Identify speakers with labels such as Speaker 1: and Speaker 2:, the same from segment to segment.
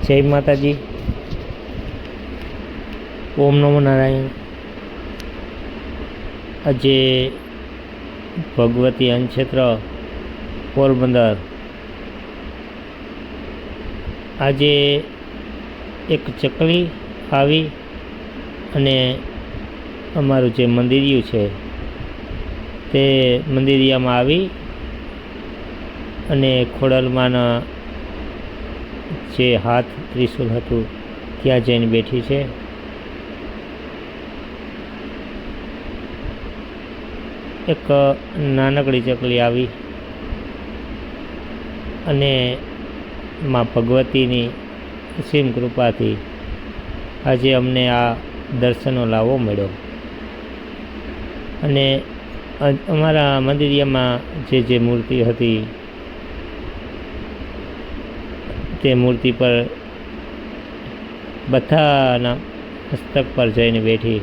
Speaker 1: જય માતાજી, ઓમ નમો નારાયણ। આજે ભગવતી અન્નક્ષેત્ર પોરબંદર, આજે એક ચકલી આવી અને અમારું જે મંદિરિયું છે તે મંદિરિયામાં આવી અને ખોડલમાંના જે હાથ ત્રિશુલ હતું ત્યાં જઈને બેઠી છે। એક નાનકડી ચકલી આવી અને માં ભગવતીની અસીમ કૃપાથી આજે અમને આ દર્શનનો લાવો મળ્યો। અને અમારા મંદિરિયામાં જે મૂર્તિ હતી તે મૂર્તિ પર બધાના મસ્તક પર જઈને બેઠી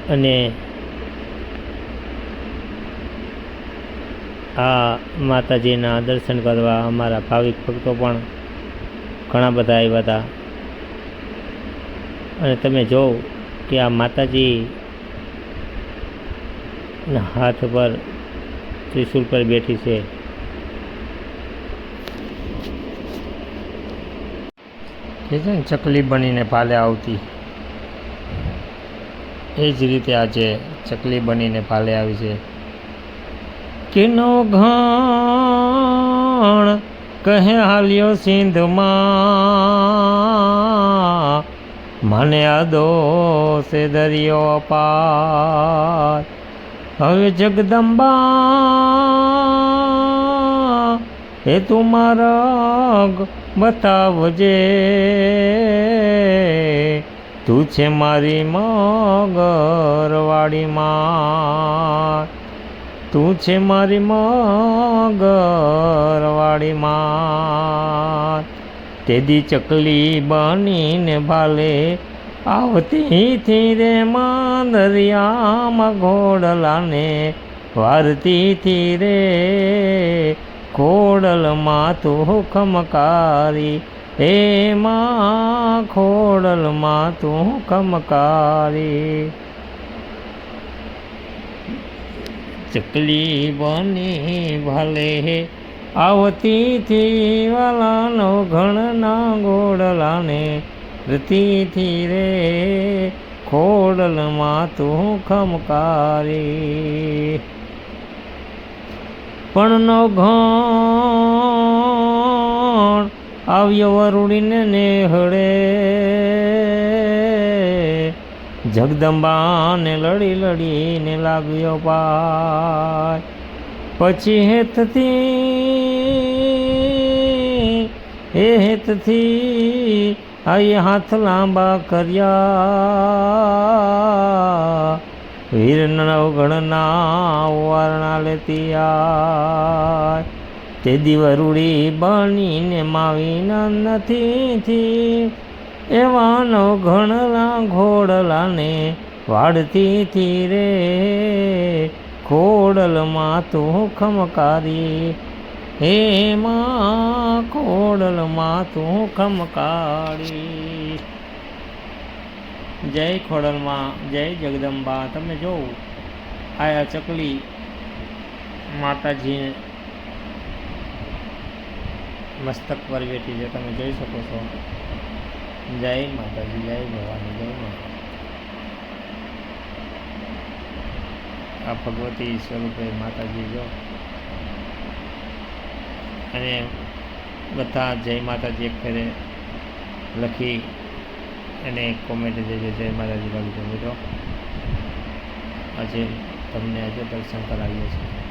Speaker 1: અને આ માતાજીના દર્શન કરવા અમારા ભાવિક ભક્તો પણ ઘણા બધા આવ્યા હતા। અને તમે જોવો કે આ માતાજીના હાથ પર ત્રિશુલ પર બેઠી છે। એ છે ને ચકલી બનીને ભાલે આવતી, એ જ રીતે આજે ચકલી બનીને ભાલે આવી છે। કિનો ઘણ કહે હાલ્યો સિંધમાં, મને આદો સે દરિયો અપાર। હવે જગદંબા એ તું માર્ગ બતાવજે, તું છે મારી મગરવાડી માં, તું છે મારી મગરવાડી માં। તેદી ચકલી બનીને ભાલે આવતી થી રે માં દરિયામાં ઘોડલાને વારતી થી રે, ખોડલમાં તું ખમકારી એમાં, ખોડલમાં તું ખમકારી। ચકલી બની ભાલે આવતી થી વાલાનો ઘણના ઘોડલાને રતી થી રે, ખોડલમાં તું ખમકારી। પણ નો ઘણ આવ્યો વરુડીને નેહળે, જગદંબાને લડી લડીને લાગ્યો પાય। પછી હેતથી આઈ હાથ લાંબા કર્યા, વીર નવગણના વારણા લેતી આય। તે દિવરુડી બનીને માવી નથી એવા નવઘણના ઘોડલાને વાળતી થી રે, ખોડલમાં તું ખમકારી એમાં, ખોડલમાં તું ખમકારી। જય ખોડલમાં, જય જગદંબા। તમે જોવો આ ચકલી માતાજી મસ્તક પર બેઠી છે, તમે જોઈ શકો છો। જય માતાજી, જય ભવાની, જય માતા। આ ભગવતી સ્વરૂપે માતાજી જો, અને બધા જય માતાજી એક ફેરે લખી અને કોમેન્ટ દેજો જય માતાજી બાજુ મિત્રો। આજે તમને આજે દર્શન કરાવીએ છીએ।